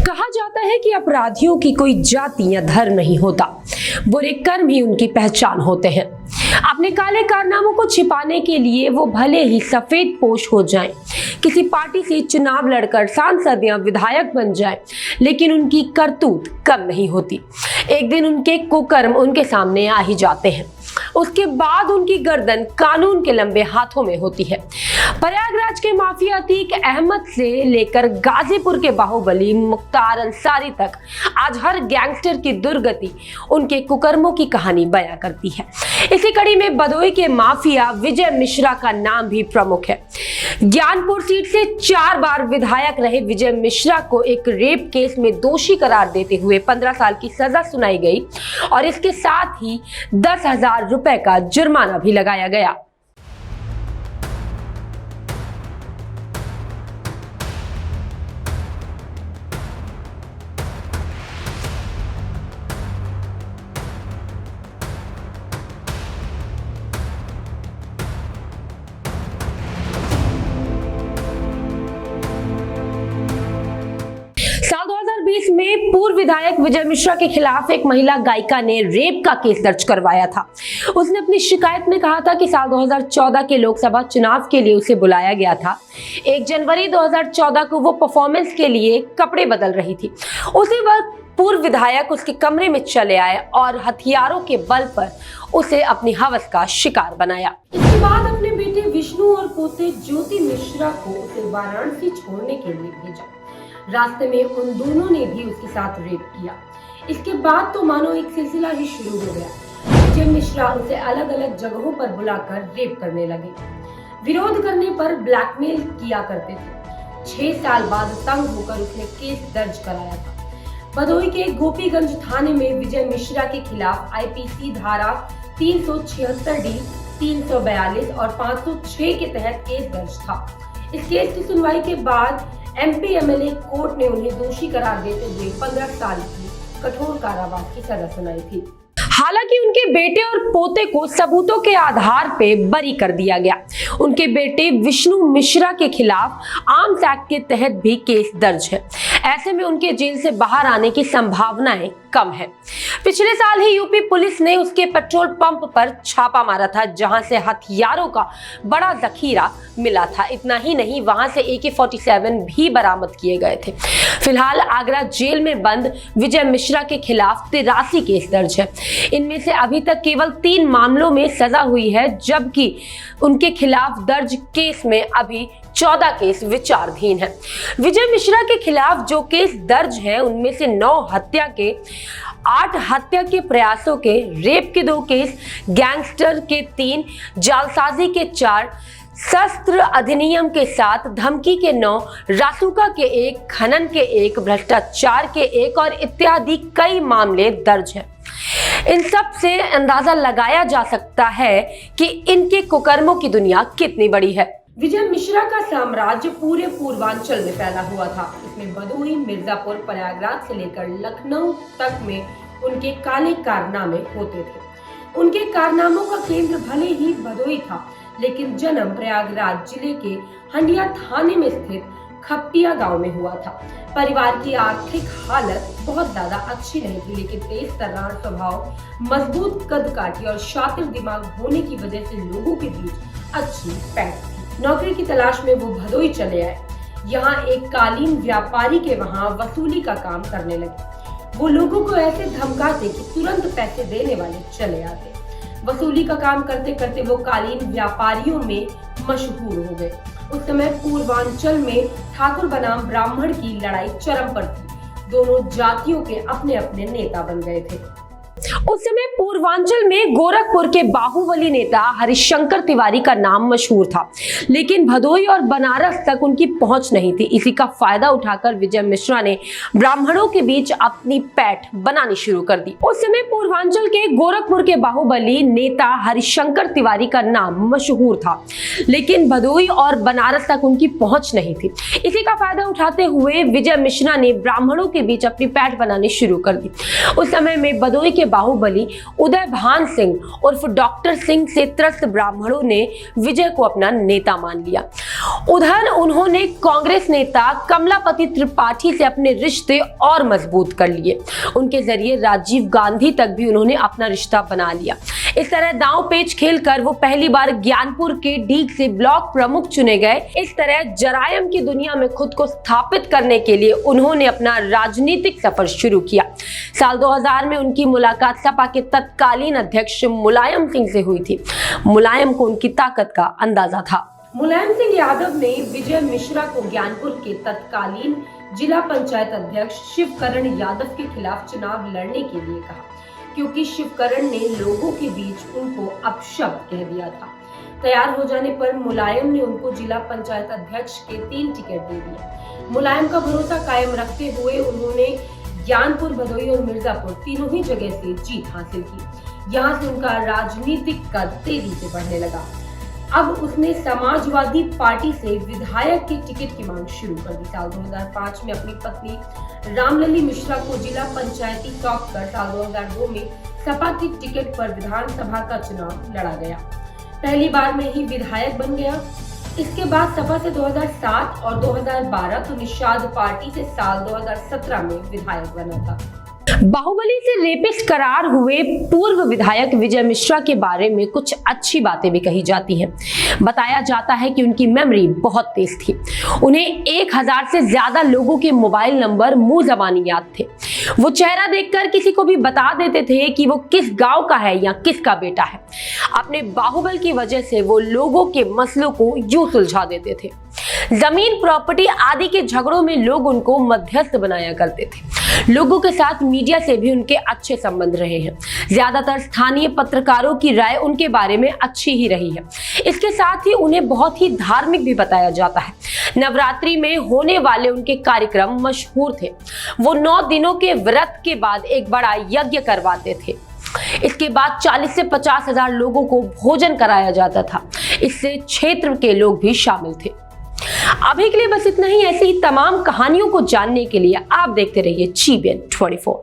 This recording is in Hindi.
कहा जाता है कि अपराधियों की कोई जाति या धर्म नहीं होता, बुरे कर्म ही उनकी पहचान होते हैं। अपने काले कारनामों को छिपाने के लिए वो भले ही सफेद पोश हो जाएं, किसी पार्टी से चुनाव लड़कर सांसद या विधायक बन जाएं, लेकिन उनकी करतूत कम नहीं होती। एक दिन उनके कुकर्म उनके सामने आ ही जाते हैं। उसके बाद उनकी गर्दन कानून के लंबे हाथों में होती है। प्रयागराज के माफिया अतीक अहमद से लेकर गाजीपुर के बाहुबली मुख्तार अंसारी तक आज हर गैंगस्टर की दुर्गति उनके कुकर्मों की कहानी बयां करती है। इसी कड़ी में भदोई के माफिया विजय मिश्रा का नाम भी प्रमुख है। ज्ञानपुर सीट से 4 बार विधायक रहे विजय मिश्रा को एक रेप केस में दोषी करार देते हुए 15 साल की सजा सुनाई गई और इसके साथ ही 10,000 रुपए का जुर्माना भी लगाया गया। साल 2020 में पूर्व विधायक विजय मिश्रा के खिलाफ एक महिला गायिका ने रेप का केस दर्ज करवाया था। उसने अपनी शिकायत में कहा था कि साल 2014 के लोकसभा चुनाव के लिए उसे बुलाया गया था। 1 जनवरी 2014 को वो परफॉर्मेंस के लिए कपड़े बदल रही थी। उसी वक्त पूर्व विधायक उसके कमरे में चले आए और हथियारों के बल पर उसे अपनी हवस का शिकार बनाया। इसके बाद अपने बेटे विष्णु और पोते ज्योति मिश्रा को उसे वाराणसी छोड़ने के लिए भेजा। रास्ते में उन दोनों ने भी उसके साथ रेप किया। इसके बाद तो मानो एक सिलसिला ही शुरू हो गया। विजय मिश्रा उसे अलग अलग जगहों पर बुलाकर रेप करने लगे। विरोध करने पर ब्लैकमेल किया करते थे। 6 साल बाद तंग होकर उसने केस दर्ज कराया था। भदोई के गोपीगंज थाने में विजय मिश्रा के खिलाफ आईपीसी धारा 376D, 342 और 506 के तहत केस दर्ज था। इस केस की सुनवाई के बाद एमपी-एमएलए कोर्ट ने उन्हें दोषी करार देते हुए 15 साल की कठोर कारावास की सजा सुनाई थी। हालांकि उनके बेटे और पोते को सबूतों के आधार पे बरी कर दिया गया। उनके बेटे विष्णु मिश्रा के खिलाफ आर्म्स एक्ट के तहत भी केस दर्ज है। ऐसे में उनके जेल से बाहर आने की संभावनाएं कम है। पिछले साल ही यूपी पुलिस ने उसके पेट्रोल पंप पर छापा मारा था, जहां से हथियारों का बड़ा जखीरा मिला था। इतना ही नहीं, वहां से AK-47 भी बरामद किए गए थे। फिलहाल आगरा जेल में बंद विजय मिश्रा के खिलाफ 83 केस दर्ज है। इनमें से अभी तक केवल 3 मामलों में सजा हुई है, जबकि उनके खिलाफ दर्ज केस में अभी 14 केस विचाराधीन है। विजय मिश्रा के खिलाफ जो केस दर्ज हैं, उनमें से 9 हत्या के, 8 हत्या के प्रयासों के, रेप के 2 केस, गैंगस्टर के 3, जालसाजी के 4, शस्त्र अधिनियम के 7, धमकी के 9, रासुका के 1, खनन के 1, भ्रष्टाचार के 1 और इत्यादि कई मामले दर्ज हैं। इन सब से अंदाजा लगाया जा सकता है कि इनके कुकर्मों की दुनिया कितनी बड़ी है। विजय मिश्रा का साम्राज्य पूरे पूर्वांचल में फैला हुआ था। इसमें भदोई, मिर्जापुर, प्रयागराज से लेकर लखनऊ तक में उनके काले कारनामे होते थे। उनके कारनामों का केंद्र भले ही भदोई था, लेकिन जन्म प्रयागराज जिले के हंडिया थाने में स्थित खप्टिया गांव में हुआ था। परिवार की आर्थिक हालत बहुत ज्यादा अच्छी नहीं थी, लेकिन तेज तर्रार स्वभाव, मजबूत कदकाठी और शातिर दिमाग होने की वजह से लोगों के बीच अच्छी पैठ थी। नौकरी की तलाश में वो भदोई चले आए। यहाँ एक कालीन व्यापारी के वहाँ वसूली का काम करने लगे। वो लोगों को ऐसे धमकाते कि तुरंत पैसे देने वाले चले आते। वसूली का काम करते करते वो कालीन व्यापारियों में मशहूर हो गए। उस समय पूर्वांचल में ठाकुर बनाम ब्राह्मण की लड़ाई चरम पर थी। दोनों जातियों के अपने अपने नेता बन गए थे। उस समय पूर्वांचल में गोरखपुर के बाहुबली नेता हरिशंकर तिवारी का नाम मशहूर था, लेकिन भदोई और बनारस तक उनकी पहुंच नहीं थी। इसी का फायदा उठाकर विजय मिश्रा ने ब्राह्मणों के बीच अपनी पैठ बनानी शुरू कर दी। उस समय पूर्वांचल के गोरखपुर के बाहुबली नेता हरिशंकर तिवारी का नाम मशहूर था, लेकिन भदोई और बनारस तक उनकी पहुंच नहीं थी। इसी का फायदा उठाते हुए विजय मिश्रा ने ब्राह्मणों के बीच अपनी पैठ बनानी शुरू कर दी। उस समय में भदोई के बाहुबली उदय भान सिंह उर्फ डॉक्टर सिंह से त्रस्त ब्राह्मणों ने विजय को अपना नेता मान लिया। उधर उन्होंने कांग्रेस नेता कमलापति त्रिपाठी से अपने रिश्ते और मजबूत कर लिए। उनके जरिए राजीव गांधी तक भी उन्होंने अपना रिश्ता बना लिया। इस तरह दांव पेच खेलकर वो पहली बार ज्ञानपुर के डीग से ब्लॉक प्रमुख चुने गए। इस तरह जरायम की दुनिया में खुद को स्थापित करने के लिए उन्होंने अपना राजनीतिक सफर शुरू किया। साल 2000 में उनकी मुलाकात सपा के तत्कालीन अध्यक्ष मुलायम सिंह से हुई थी। मुलायम को उनकी ताकत का अंदाजा था। मुलायम सिंह यादव ने विजय मिश्रा को ज्ञानपुर के तत्कालीन जिला पंचायत अध्यक्ष शिवकरण यादव के खिलाफ चुनाव लड़ने के लिए कहा, क्योंकि शिवकरण ने लोगों के बीच उनको अपशब्द कह दिया था। तैयार हो जाने पर मुलायम ने उनको जिला पंचायत अध्यक्ष के 3 टिकट दे दिए। मुलायम का भरोसा कायम रखते हुए उन्होंने ज्ञानपुर, भदोही और मिर्जापुर तीनों ही जगह से जीत हासिल की। यहाँ से उनका राजनीतिक कद तेजी से बढ़ने लगा। अब उसने समाजवादी पार्टी से विधायक के टिकट की मांग शुरू कर दी। साल 2005 में अपनी पत्नी रामलली मिश्रा को जिला पंचायती सौंपकर साल 2002 में सपा की टिकट पर विधानसभा का चुनाव लड़ा गया। पहली बार में ही विधायक बन गया। इसके बाद सपा से 2007 और 2012 तो निषाद पार्टी से साल 2017 में विधायक बना था। बाहुबली से रेपिस्ट करार हुए पूर्व विधायक विजय मिश्रा के बारे में कुछ अच्छी बातें भी कही जाती हैं। बताया जाता है कि उनकी मेमोरी बहुत तेज थी। उन्हें 1000 से ज्यादा लोगों के मोबाइल नंबर मुंह जबानी याद थे। वो चेहरा देखकर किसी को भी बता देते थे कि वो किस गांव का है या किसका बेटा है। अपने बाहुबल की वजह से वो लोगों के मसलों को यूं सुलझा देते थे। जमीन, प्रॉपर्टी आदि के झगड़ों में लोग उनको मध्यस्थ बनाया करते थे। लोगों के साथ मीडिया से भी उनके अच्छे संबंध रहे हैं। ज्यादातर स्थानीय पत्रकारों की राय उनके बारे में अच्छी ही रही है। इसके साथ ही उन्हें बहुत ही धार्मिक भी बताया जाता है। नवरात्रि में होने वाले उनके कार्यक्रम मशहूर थे। वो 9 दिनों के व्रत के बाद एक बड़ा यज्ञ करवाते थे। इसके बाद 40 से 50 हजार लोगों को भोजन कराया जाता था। इससे क्षेत्र के लोग भी शामिल थे। अभी के लिए बस इतना ही। ऐसी ही तमाम कहानियों को जानने के लिए आप देखते रहिए GBN 24।